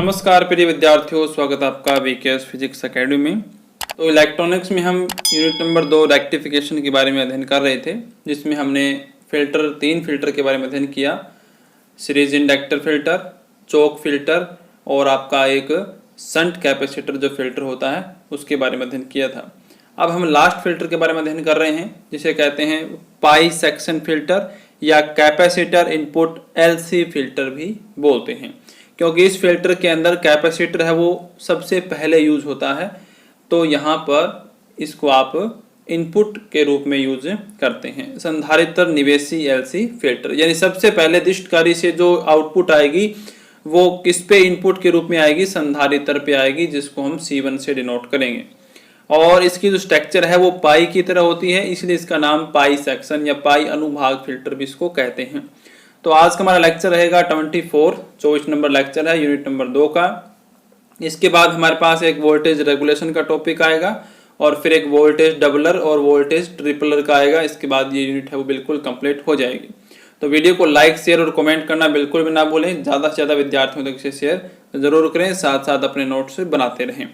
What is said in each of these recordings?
नमस्कार प्रिय विद्यार्थियों, स्वागत है आपका वीकेएस फिजिक्स एकेडमी में। तो इलेक्ट्रॉनिक्स में हम यूनिट नंबर 2 रेक्टिफिकेशन के बारे में अध्ययन कर रहे थे, जिसमें हमने तीन फिल्टर के बारे में अध्ययन किया। सीरीज इंडक्टर फिल्टर, चोक फिल्टर और आपका एक शंट कैपेसिटर जो फिल्टर होता है उसके बारे में अध्ययन किया था। अब हम लास्ट फिल्टर के बारे में अध्ययन कर रहे हैं, जिसे कहते हैं पाई सेक्शन फिल्टर या कैपेसिटर इनपुट एलसी फिल्टर भी बोलते हैं, क्योंकि इस फिल्टर के अंदर कैपेसिटर है वो सबसे पहले यूज होता है। तो यहाँ पर इसको आप इनपुट के रूप में यूज करते हैं। संधारित्र निवेशी एलसी फिल्टर, यानी सबसे पहले दृष्टकारी से जो आउटपुट आएगी वो किस पे इनपुट के रूप में आएगी, संधारित्र पे आएगी, जिसको हम C1 से डिनोट करेंगे। और इसकी जो स्ट्रक्चर है वो पाई की तरह होती है, इसलिए इसका नाम पाई सेक्शन या पाई अनुभाग फिल्टर भी इसको कहते हैं। तो आज का हमारा लेक्चर रहेगा 24 नंबर लेक्चर है यूनिट नंबर 2 का। इसके बाद हमारे पास एक वोल्टेज रेगुलेशन का टॉपिक आएगा और फिर एक वोल्टेज डबलर और वोल्टेज ट्रिपलर का आएगा। इसके बाद ये यूनिट है वो बिल्कुल कंप्लीट हो जाएगी। तो वीडियो को लाइक, शेयर और कमेंट करना बिल्कुल भी ना भूलें। ज़्यादा से ज़्यादा विद्यार्थियों तक इसे शेयर जरूर करें, साथ साथ अपने नोट्स बनाते रहें।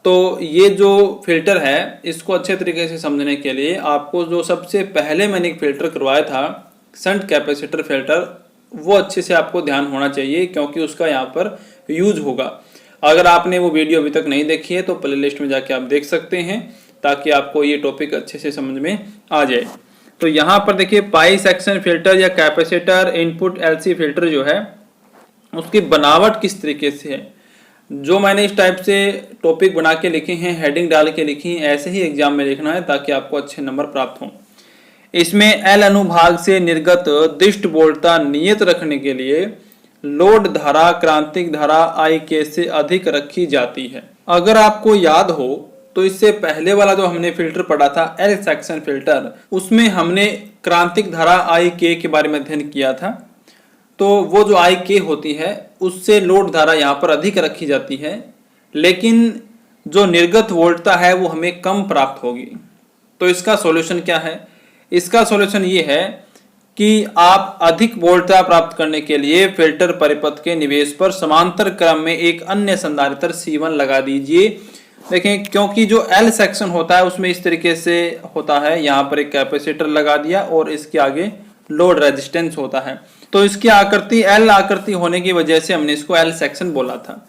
तो ये जो फिल्टर है इसको अच्छे तरीके से समझने के लिए आपको जो सबसे पहले मैंने एक फिल्टर करवाया था शंट कैपेसिटर फिल्टर, वो अच्छे से आपको ध्यान होना चाहिए, क्योंकि उसका यहाँ पर यूज होगा। अगर आपने वो वीडियो अभी तक नहीं देखी है तो प्लेलिस्ट में जाके आप देख सकते हैं, ताकि आपको ये टॉपिक अच्छे से समझ में आ जाए। तो यहाँ पर देखिए पाई सेक्शन फिल्टर या कैपेसिटर इनपुट एलसी फिल्टर जो है उसकी बनावट किस तरीके से है, जो मैंने इस टाइप से टॉपिक बना के लिखे हैं, हेडिंग डाल के लिखी है, ऐसे ही एग्जाम में लिखना है ताकि आपको अच्छे नंबर प्राप्त हों। इसमें एल अनुभाग से निर्गत दृष्ट वोल्टता नियत रखने के लिए लोड धारा क्रांतिक धारा IK से अधिक रखी जाती है। अगर आपको याद हो तो इससे पहले वाला जो हमने फिल्टर पढ़ा था एल सेक्शन फिल्टर, उसमें हमने क्रांतिक धारा IK के बारे में अध्ययन किया था। तो वो जो IK होती है उससे लोड धारा यहाँ पर अधिक रखी जाती है, लेकिन जो निर्गत वोल्टता है वो हमें कम प्राप्त होगी। तो इसका सॉल्यूशन क्या है? इसका सॉल्यूशन ये है कि आप अधिक वोल्टता प्राप्त करने के लिए फिल्टर परिपथ के निवेश पर समांतर क्रम में एक अन्य संधारित्र C1 लगा दीजिए। देखें, क्योंकि जो L सेक्शन होता है उसमें इस तरीके से होता है, यहाँ पर एक कैपेसिटर लगा दिया और इसके आगे लोड रेजिस्टेंस होता है। तो इसकी आकृति L आकृति होने की वजह से हमने इसको L सेक्शन बोला था।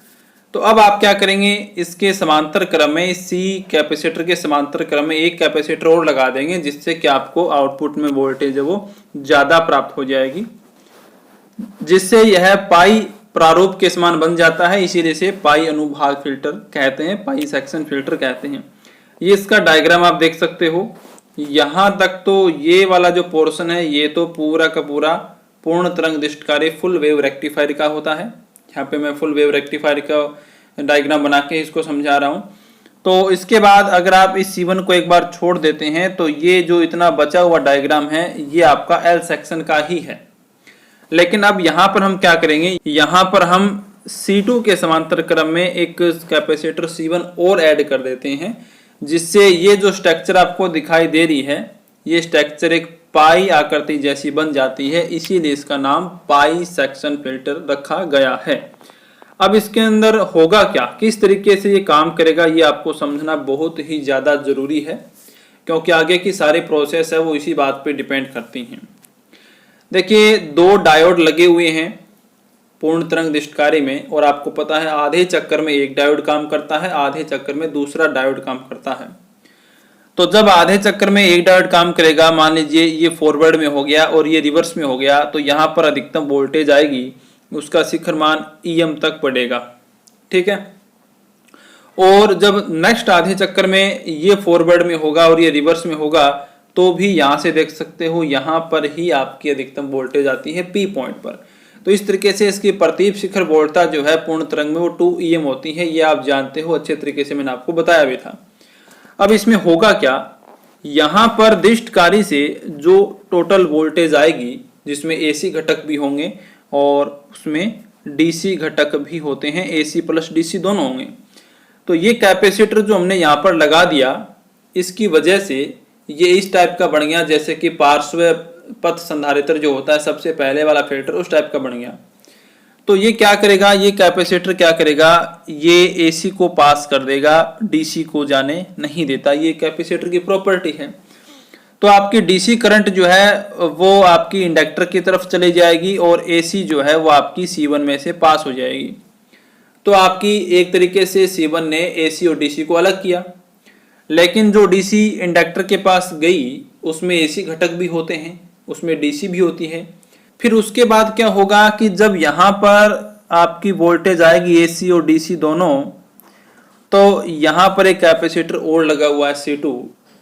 तो अब आप क्या करेंगे, इसके समांतर क्रम में C कैपेसिटर के समांतर क्रम में एक कैपेसिटर और लगा देंगे, जिससे कि आपको आउटपुट में वोल्टेज है वो ज्यादा प्राप्त हो जाएगी, जिससे यह पाई प्रारूप के समान बन जाता है। इसीलिए से पाई अनुभाग फिल्टर कहते हैं, पाई सेक्शन फिल्टर कहते हैं। ये इसका डायग्राम आप देख सकते हो। यहाँ तक तो ये वाला जो पोर्शन है ये तो पूरा का पूरा पूर्ण तरंग दृष्टकारी फुल वेव रेक्टिफायर का होता है। यहाँ पे मैं फुल वेव रेक्टिफायर का डायग्राम बना के इसको समझा रहा हूँ। तो इसके बाद अगर आप इस C1 को एक बार छोड़ देते हैं तो ये जो इतना बचा हुआ डायग्राम है ये आपका L सेक्शन का ही है। लेकिन अब यहाँ पर हम क्या करेंगे, यहाँ पर हम C2 के समांतर क्रम में एक कैपेसिटर C1 और ऐड कर देते हैं, जिससे ये जो स्ट्रक्चर आपको दिखाई दे रही है ये स्ट्रक्चर एक पाई आकृति जैसी बन जाती है। इसीलिए इसका नाम पाई सेक्शन फिल्टर रखा गया है। अब इसके अंदर होगा क्या, किस तरीके से ये काम करेगा, ये आपको समझना बहुत ही ज्यादा जरूरी है, क्योंकि आगे की सारी प्रोसेस है वो इसी बात पे डिपेंड करती हैं। देखिए, दो डायोड लगे हुए हैं पूर्ण तरंग दृष्टकारी में, और आपको पता है आधे चक्कर में एक डायोड काम करता है, आधे चक्कर में दूसरा डायोड काम करता है। तो जब आधे चक्कर में एक डायोड काम करेगा, मान लीजिए ये फॉरवर्ड में हो गया और ये रिवर्स में हो गया, तो यहाँ पर अधिकतम वोल्टेज आएगी, उसका शिखर मान EM तक बढ़ेगा, ठीक है। और जब नेक्स्ट आधे चक्कर में ये फॉरवर्ड में होगा और ये रिवर्स में होगा, तो भी यहाँ से देख सकते हो यहाँ पर ही आपकी अधिकतम वोल्टेज आती है P पॉइंट पर। तो इस तरीके से इसकी प्रतीप शिखर वोल्टता जो है पूर्ण तरंग में वो 2 EM होती है। ये आप जानते हो अच्छे तरीके से, मैंने आपको बताया भी था। अब इसमें होगा क्या, यहाँ पर दृष्टकारी से जो टोटल वोल्टेज आएगी, जिसमें AC घटक भी होंगे और उसमें DC घटक भी होते हैं, AC प्लस DC दोनों होंगे। तो ये कैपेसिटर जो हमने यहाँ पर लगा दिया, इसकी वजह से ये इस टाइप का बन गया, जैसे कि पार्श्व पथ संधारित्र जो होता है सबसे पहले वाला फिल्टर, उस टाइप का बन गया। तो ये क्या करेगा, ये कैपेसिटर क्या करेगा, ये एसी को पास कर देगा, डीसी को जाने नहीं देता। ये कैपेसिटर की प्रॉपर्टी है। तो आपकी डीसी करंट जो है वो आपकी इंडक्टर की तरफ चली जाएगी और एसी जो है वो आपकी C1 में से पास हो जाएगी। तो आपकी एक तरीके से C1 ने एसी और डीसी को अलग किया। लेकिन जो डीसी इंडक्टर के पास गई उसमें एसी घटक भी होते हैं, उसमें डीसी भी होती है। फिर उसके बाद क्या होगा कि जब यहाँ पर आपकी वोल्टेज आएगी एसी और डीसी दोनों, तो यहाँ पर एक कैपेसिटर और लगा हुआ है C2,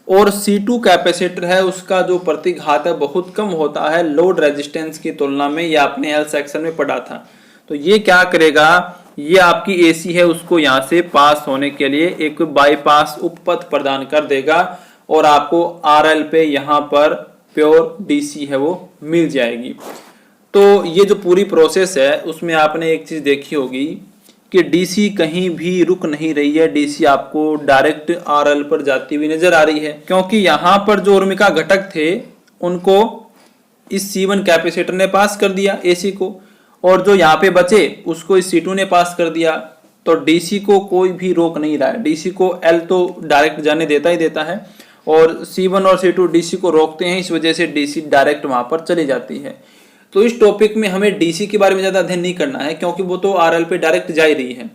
और C2 कैपेसिटर है उसका जो प्रतिघात है बहुत कम होता है लोड रेजिस्टेंस की तुलना में। ये आपने एल सेक्शन में पढ़ा था। तो ये क्या करेगा, ये आपकी एसी है उसको यहाँ से पास होने के लिए एक बाईपास उपपथ प्रदान कर देगा और आपको RL पे यहाँ पर प्योर डीसी है वो मिल जाएगी। तो ये जो पूरी प्रोसेस है उसमें आपने एक चीज देखी होगी कि डीसी कहीं भी रुक नहीं रही है, डीसी आपको डायरेक्ट RL पर जाती हुई नजर आ रही है, क्योंकि यहाँ पर जो उर्मिका घटक थे उनको इस C1 कैपेसिटर ने पास कर दिया एसी को, और जो यहाँ पे बचे उसको इस C2 ने पास कर दिया। तो डीसी को कोई भी रोक नहीं रहा है, डीसी को L तो डायरेक्ट जाने देता ही देता है और C1 और C2 डीसी को रोकते हैं, इस वजह से डीसी डायरेक्ट वहां पर चली जाती है। तो इस टॉपिक में हमें डीसी के बारे में ज्यादा अध्ययन नहीं करना है क्योंकि वो तो RL पे डायरेक्ट जा ही रही है।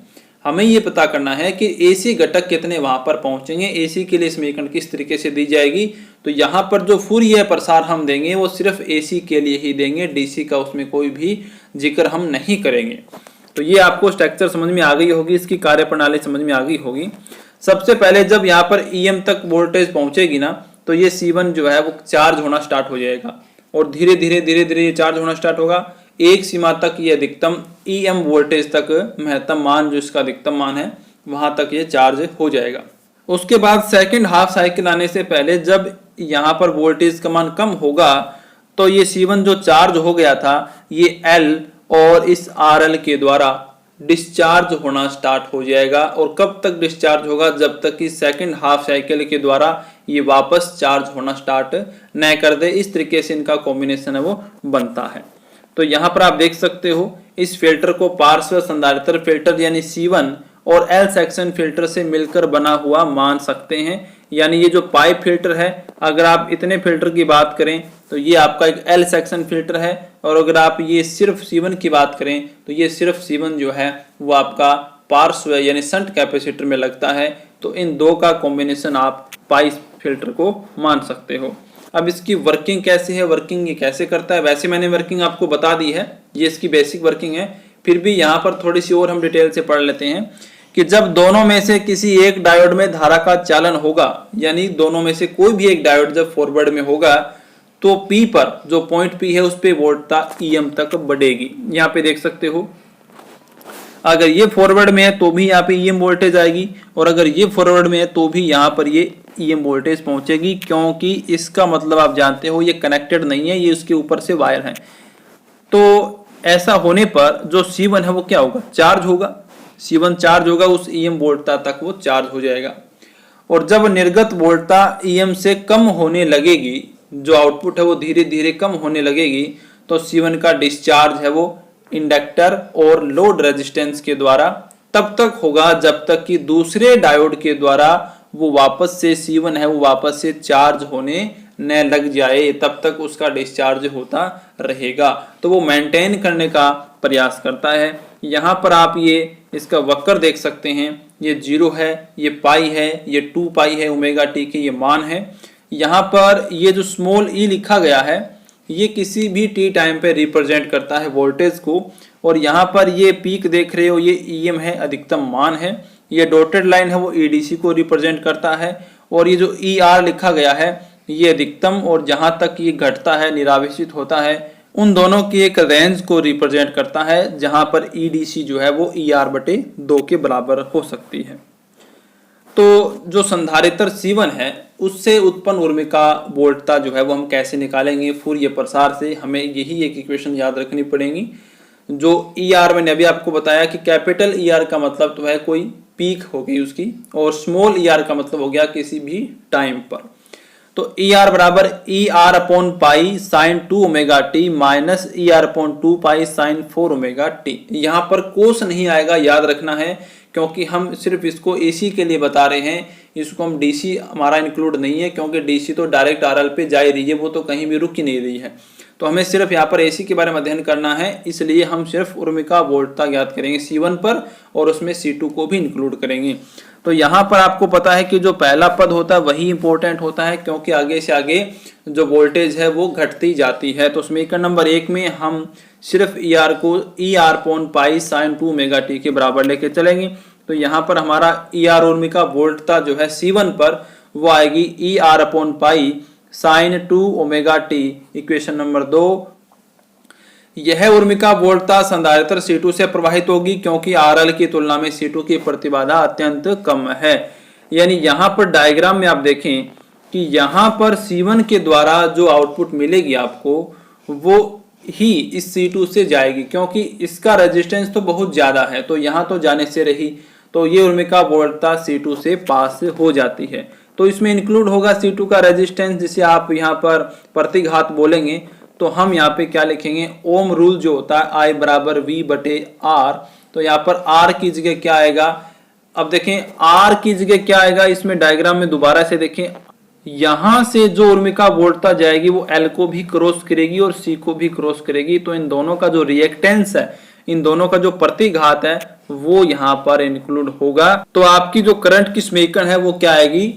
हमें ये पता करना है कि एसी घटक कितने वहां पर पहुंचेंगे, एसी के लिए समीकरण किस तरीके से दी जाएगी। तो यहाँ पर जो फूरियर प्रसार हम देंगे वो सिर्फ एसी के लिए ही देंगे, डीसी का उसमें कोई भी जिक्र हम नहीं करेंगे। तो ये आपको स्ट्रक्चर समझ में आ गई होगी, इसकी कार्यप्रणाली समझ में आ गई होगी। सबसे पहले जब यहाँ पर EM तक वोल्टेज पहुंचेगी ना, तो ये C1 जो है वो चार्ज होना स्टार्ट हो जाएगा और धीरे धीरे ये चार्ज होना स्टार्ट होगा। एक सीमा तक ये अधिकतम EM वोल्टेज तक महत्तम मान जो इसका अधिकतम मान है वहां तक ये चार्ज हो जाएगा। उसके बाद सेकंड हाफ साइकिल आने से पहले जब यहाँ पर वोल्टेज का मान कम होगा तो ये C1 जो चार्ज हो गया था ये L और इस RL के द्वारा डिस्चार्ज होना स्टार्ट हो जाएगा। और कब तक डिस्चार्ज होगा, जब तक कि सेकंड हाफ साइकिल के द्वारा ये वापस चार्ज होना स्टार्ट न कर दे। इस तरीके से इनका कॉम्बिनेशन है वो बनता है। तो यहाँ पर आप देख सकते हो इस फिल्टर को पार्श्व संधारित्र फिल्टर यानी C1 और L सेक्शन फिल्टर से मिलकर बना हुआ मान सकते हैं। यानी ये जो पाइप फिल्टर है, अगर आप इतने फिल्टर की बात करें तो ये आपका एक L सेक्शन फिल्टर है, और अगर आप ये सिर्फ C1 की बात करें तो ये सिर्फ C1 जो है वो आपका पार्श्व यानी शंट कैपेसिटर में लगता है। तो इन दो का कॉम्बिनेशन आप पाइप फिल्टर को मान सकते हो। अब इसकी वर्किंग कैसे है, वर्किंग ये कैसे करता है, वैसे मैंने वर्किंग आपको बता दी है, ये इसकी बेसिक वर्किंग है। फिर भी यहाँ पर थोड़ी सी और हम डिटेल से पढ़ लेते हैं कि जब दोनों में से किसी एक डायोड में धारा का चालन होगा, यानी दोनों में से कोई भी एक डायोड जब फॉरवर्ड में होगा तो P पर जो पॉइंट P है उस पे वोल्टता EM तक बढ़ेगी। यहाँ पे देख सकते हो अगर ये फॉरवर्ड में है तो भी यहाँ पे EM वोल्टेज आएगी, और अगर ये फॉरवर्ड में है तो भी यहाँ पर ये EM वोल्टेज पहुंचेगी, क्योंकि इसका मतलब आप जानते हो ये कनेक्टेड नहीं है, ये उसके ऊपर से वायर है। तो ऐसा होने पर जो C1 है वो क्या होगा, चार्ज होगा। C1 चार्ज होगा, उस EM वोल्टता तक वो चार्ज हो जाएगा। और जब निर्गत वोल्टता EM से कम होने लगेगी, जो आउटपुट है वो धीरे धीरे कम होने लगेगी, तो C1 का डिस्चार्ज है वो इंडक्टर और लोड रेजिस्टेंस के द्वारा तब तक होगा जब तक कि दूसरे डायोड के द्वारा वो वापस से C1 है वो वापस से चार्ज होने न लग जाए, तब तक उसका डिस्चार्ज होता रहेगा। तो वो मेंटेन करने का प्रयास करता है। यहाँ पर आप ये इसका वक्र देख सकते हैं, ये 0 है, ये पाई है, ये 2 पाई है, ओमेगा टी के ये मान है। यहाँ पर ये जो स्मॉल e लिखा गया है ये किसी भी टी टाइम पे रिप्रेजेंट करता है वोल्टेज को, और यहाँ पर ये पीक देख रहे हो ये EM है, अधिकतम मान है। ये डॉटेड लाइन है वो EDC को रिप्रेजेंट करता है, और ये जो ER लिखा गया है ये अधिकतम और जहां तक ये घटता है निरावेशित होता है उन दोनों की एक रेंज को रिप्रेजेंट करता है, जहां पर EDC जो है वो ER/2 के बराबर हो सकती है। तो जो संधारित्र C1 है उससे उत्पन्न उर्मिका वोल्टता जो है वो हम कैसे निकालेंगे, फूरियर प्रसार से। हमें यही एक इक्वेशन याद रखनी पड़ेगी। जो ER मैंने अभी आपको बताया कि कैपिटल ER का मतलब तो है कोई पीक हो गई उसकी, और स्मॉल ER का मतलब हो गया किसी भी टाइम पर। तो ई आर बराबर E R upon pi sine 2 omega T minus E R upon 2 pi sine 4 omega T. यहाँ पर कोस नहीं आएगा, याद रखना है, क्योंकि हम सिर्फ इसको एसी के लिए बता रहे हैं, इसको हम डीसी हमारा इंक्लूड नहीं है, क्योंकि डीसी तो डायरेक्ट आरएल पे जा ही रही है, वो तो कहीं भी रुक ही नहीं रही है। तो हमें सिर्फ यहाँ पर एसी के बारे में अध्ययन करना है, इसलिए हम सिर्फ उर्मिका वोल्टता ज्ञात करेंगे C1 पर और उसमें C2 को भी इंक्लूड करेंगे। तो यहाँ पर आपको पता है कि जो पहला पद होता है वही इंपॉर्टेंट होता है, क्योंकि आगे से आगे जो वोल्टेज है वो घटती जाती है। तो समीकरण नंबर 1 में हम सिर्फ ई आर को E R upon pi sine 2 omega T के बराबर लेके चलेंगे। तो यहाँ पर हमारा ई आर उर्मिका वोल्टता जो है C1 पर वो आएगी E R upon pi sine 2 omega T. Equation number 2, यह उर्मिका वोल्टता संधारित्र C2 से प्रवाहित होगी क्योंकि RL की तुलना में C2 की प्रतिबाधा अत्यंत कम है। यानी यहाँ पर डायग्राम में आप देखें कि यहाँ पर C1 के द्वारा जो आउटपुट मिलेगी आपको वो ही इस C2 से जाएगी, क्योंकि इसका रेजिस्टेंस तो बहुत ज्यादा है, तो यहाँ तो जाने से रही, तो ये उर्मिका वोल्टता C2 से पास हो जाती है। तो इसमें इंक्लूड होगा C2 का रेजिस्टेंस, जिसे आप यहाँ पर प्रतिघात बोलेंगे। तो हम यहाँ पे क्या लिखेंगे, ओम रूल जो होता है I बराबर V बटे R। तो यहाँ पर R की जगह क्या आएगा, अब देखें R की जगह क्या आएगा, इसमें डायग्राम में दोबारा से देखें, यहां से जो उर्मिका वोल्टता जाएगी वो L को भी क्रॉस करेगी और C को भी क्रॉस करेगी। तो इन दोनों का जो रिएक्टेंस है, इन दोनों का जो प्रतिघात है वो यहाँ पर इंक्लूड होगा। तो आपकी जो करंट की समीकरण है वो क्या आएगी,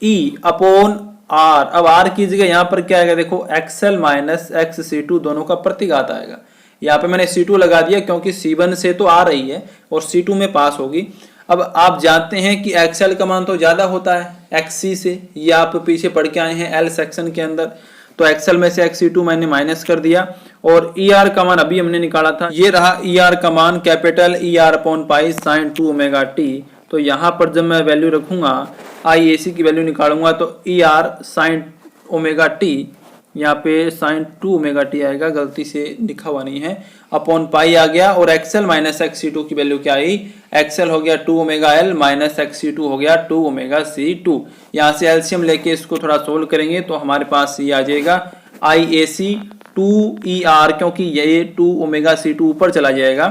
E अपॉन R। अब R की जगह यहाँ पर क्या आएगा, देखो XL माइनस XC2 दोनों का प्रतिघात आएगा। यहाँ पे मैंने C2 लगा दिया क्योंकि C1 से तो आ रही है और C2 में पास होगी। अब आप जानते हैं कि XL का मान तो ज्यादा होता है XC से, ये आप पीछे पढ़ के आए हैं L सेक्शन के अंदर। तो XL में से XC2 मैंने माइनस कर दिया और ER का मान अभी हमने निकाला था, ये रहा ER का मान capital ER upon pi sine 2 omega T. तो यहाँ पर जब मैं वैल्यू रखूंगा IAC की वैल्यू निकालूंगा तो ER साइन ओमेगा टी, यहाँ पे साइन 2 ओमेगा टी आएगा, गलती से लिखा हुआ नहीं है, अपॉन पाई आ गया। और XL माइनस XC2 की वैल्यू क्या आई, XL हो गया 2 ओमेगा L माइनस XC2 हो गया 2 ओमेगा C2। यहाँ से एलसीएम लेके इसको थोड़ा सोल्व करेंगे तो हमारे पास ये आ जाएगा IAC 2ER, क्योंकि ये 2 ओमेगा C2 ऊपर चला जाएगा,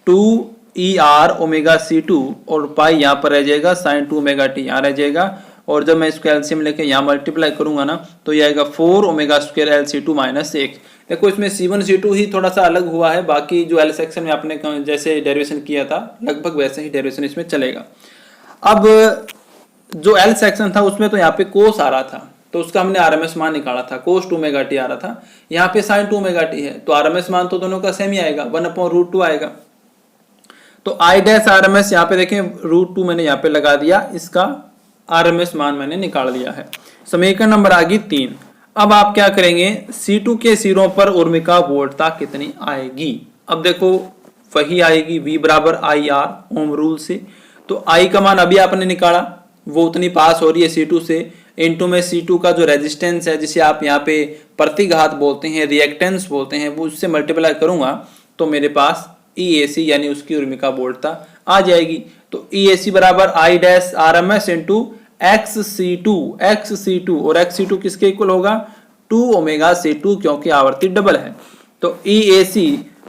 2ER ओमेगा C2 और पाई यहाँ पर रह जाएगा, साइन 2 ओमेगा टी यहाँ रह जाएगा। और जब मैं इसको एलसीएम लेके यहाँ मल्टीप्लाई करूंगा ना तो ये आएगा 4 ओमेगा स्क्वायर LC2 माइनस 1। देखो इसमें C1 C2 ही थोड़ा सा अलग हुआ है, बाकी जो L सेक्शन में आपने जैसे डेरिवेशन किया था लगभग वैसे ही डेरिवेशन इसमें चलेगा। अब जो L सेक्शन था उसमें तो यहाँ पे कोस आ रहा था, तो उसका हमने RMS मान निकाला था, कोस 2 ओमेगा टी आ रहा था, यहाँ पे साइन 2 ओमेगा टी है, तो RMS मान तो दोनों का सेम ही आएगा, 1/√2 आएगा। तो I डैश RMS यहाँ पे देखें √2 मैंने यहाँ पे लगा दिया, इसका RMS मान मैंने निकाल लिया है। समीकरण नंबर आ गई 3। अब आप क्या करेंगे, C2 के सिरों पर उर्मिका वोल्टता कितनी आएगी। अब देखो वही आएगी V बराबर IR ओम रूल से। तो I का मान अभी आपने निकाला, वो उतनी पास हो रही है C2 से, इनटू में C2 का जो रेजिस्टेंस है जिसे आप यहाँ पे प्रतिघात बोलते हैं, रिएक्टेंस बोलते हैं, वो उससे मल्टीप्लाई करूंगा तो मेरे पास EAC यानी उसकी उर्मिका वोल्टता आ जाएगी। तो EAC बराबर I dash RMS into XC2 और XC2 किसके इक्वल होगा, 2 ओमेगा C2, क्योंकि आवर्ती डबल है। तो EAC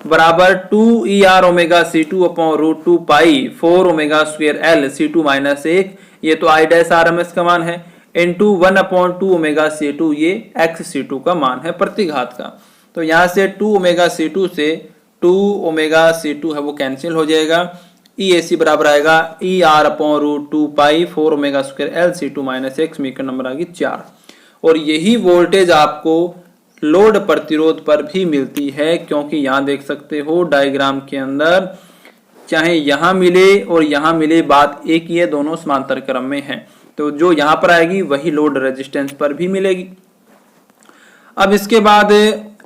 बराबर 2ER ओमेगा C2 अपॉन √2 पाई 4 omega square L C2 minus 1, ये तो I डैश RMS का मान है, इंटू 1/2 ओमेगा C2, ये XC2 का मान है प्रतिघात का। तो यहाँ से 2 ओमेगा C2 से 2 ओमेगा C2 है वो कैंसिल हो जाएगा। EAC बराबर आएगा ER अपॉन √2 पाई 4 ओमेगा स्क्वायर LC2 माइनस 1। समीकरण नंबर आ गई 4। और यही वोल्टेज आपको लोड प्रतिरोध पर भी मिलती है, क्योंकि यहाँ देख सकते हो डायग्राम के अंदर चाहे यहाँ मिले और यहाँ मिले बात एक ही है, दोनों समांतर क्रम में है। तो जो यहाँ पर आएगी वही लोड रेजिस्टेंस पर भी मिलेगी। अब इसके बाद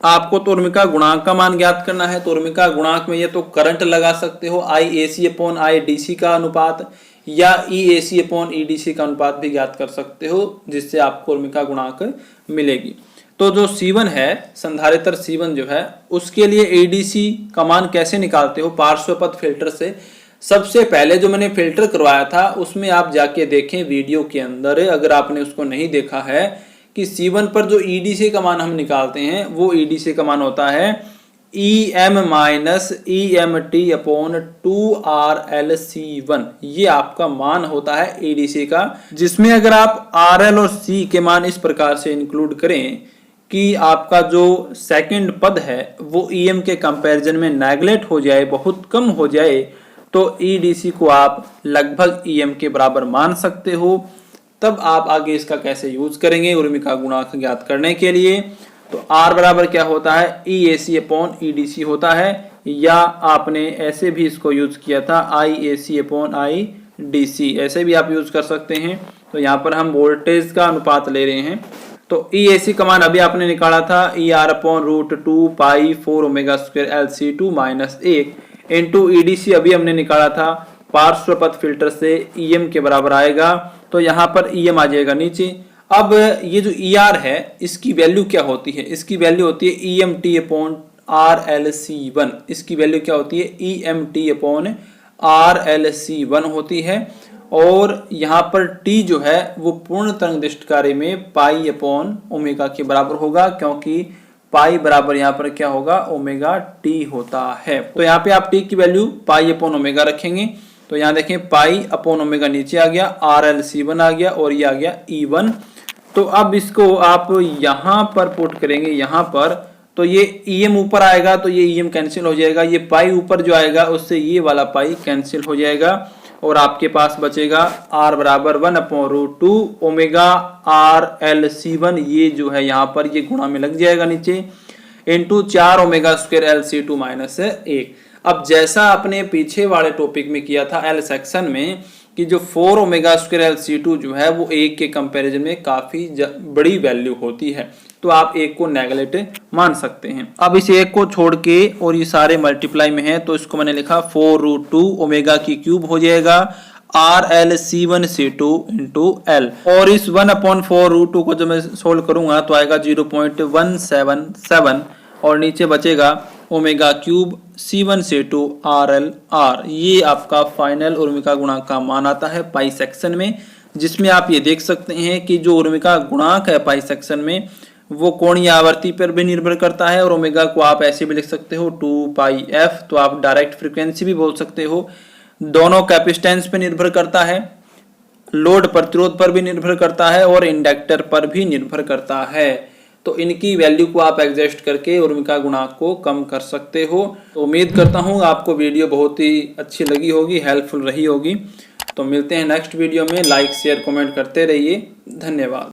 आपको तो उर्मिका गुणांक का मान ज्ञात करना है। तो उर्मिका गुणांक में ये तो करंट लगा सकते हो, IAC अपॉन IDC का अनुपात, या EAC अपॉन EDC का अनुपात भी ज्ञात कर सकते हो, जिससे आपको उर्मिका गुणांक मिलेगी। तो जो C1 है, संधारित्र C1 जो है, उसके लिए ADC का मान कैसे निकालते हो, पार्श्व पथ फिल्टर से सबसे पहले जो मैंने फिल्टर करवाया था उसमें आप जाके देखें वीडियो के अंदर, अगर आपने उसको नहीं देखा है, कि C1 पर जो EDC का मान हम निकालते हैं वो EDC का मान होता है EM minus EMT upon 2RLC1। ये आपका मान होता है EDC का, जिसमें अगर आप RL और C के मान इस प्रकार से इंक्लूड करें कि आपका जो सेकंड पद है वो EM के कंपैरिजन में नेगलेक्ट हो जाए, बहुत कम हो जाए, तो EDC को आप लगभग EM के बराबर मान सकते हो। तब आप आगे इसका कैसे यूज करेंगे उर्मिका गुणांक ज्ञात करने के लिए, तो R बराबर क्या होता है EAC अपॉन EDC होता है, या आपने ऐसे भी इसको यूज किया था IAC अपॉन IDC, ऐसे भी आप यूज कर सकते हैं। तो यहाँ पर हम वोल्टेज का अनुपात ले रहे हैं, तो EAC का मान अभी आपने निकाला था ER अपॉन रूट 2 पाई 4 omega square LC2 minus 1 into EDC अभी हमने निकाला था पार्श्व पद फिल्टर से EM के बराबर आएगा, तो यहाँ पर EM आ जाएगा नीचे। अब ये जो ER है इसकी वैल्यू क्या होती है, इसकी वैल्यू होती है EMT अपॉन RLC1। इसकी वैल्यू क्या होती है EMT अपॉन RLC1 होती है, और यहाँ पर T जो है वो पूर्ण तरंग दैर्ध्य कार्य में पाई अपॉन ओमेगा के बराबर होगा, क्योंकि पाई बराबर यहाँ पर क्या होगा ओमेगा T होता है। तो यहाँ पे आप T की वैल्यू पाई अपॉन ओमेगा रखेंगे, तो यहाँ देखें पाई अपॉन ओमेगा नीचे आ गया, RLC1 आ गया और ये आ गया E1। तो अब इसको आप यहाँ पर पुट करेंगे यहाँ पर, तो ये EM ऊपर आएगा तो ये EM कैंसिल हो जाएगा, ये पाई ऊपर जो आएगा उससे ये वाला पाई कैंसिल हो जाएगा, और आपके पास बचेगा R बराबर 1 अपॉन रूट 2 ओमेगा RLC1, ये जो है यहाँ पर ये गुणा में लग जाएगा नीचे, into 4 omega square LC2 minus 1। अब जैसा आपने पीछे वाले टॉपिक में किया था L सेक्शन में कि जो 4 ओमेगा स्क्वायर LC2 जो है वो 1 के कंपैरिजन में काफी बड़ी वैल्यू होती है, तो आप 1 को नेगलेक्ट मान सकते हैं। अब इस 1 को छोड़ के और ये सारे मल्टीप्लाई में है, तो इसको मैंने लिखा 4 रूट 2 ओमेगा की क्यूब हो जाएगा RLC1C2 इंटू L, और इस 1 अपॉन 4 रूट 2 को जब मैं सोल्व करूंगा तो आएगा 0.177, और नीचे बचेगा ओमेगा क्यूब C1C2 RLR। ये आपका फाइनल उर्मिका गुणांक का मान आता है पाई सेक्शन में, जिसमें आप ये देख सकते हैं कि जो उर्मिका गुणांक है पाई सेक्शन में वो कोणीय आवर्ती पर भी निर्भर करता है, और ओमेगा को आप ऐसे भी लिख सकते हो 2 पाई f, तो आप डायरेक्ट फ्रीक्वेंसी भी बोल सकते हो। दोनों कैपेसिटेंस पे निर्भर करता है, लोड प्रतिरोध पर भी निर्भर करता है, और इंडक्टर पर भी निर्भर करता है। तो इनकी वैल्यू को आप एडजस्ट करके उर्मिका गुणांक को कम कर सकते हो। तो उम्मीद करता हूँ आपको वीडियो बहुत ही अच्छी लगी होगी, हेल्पफुल रही होगी। तो मिलते हैं नेक्स्ट वीडियो में, लाइक शेयर कमेंट करते रहिए, धन्यवाद।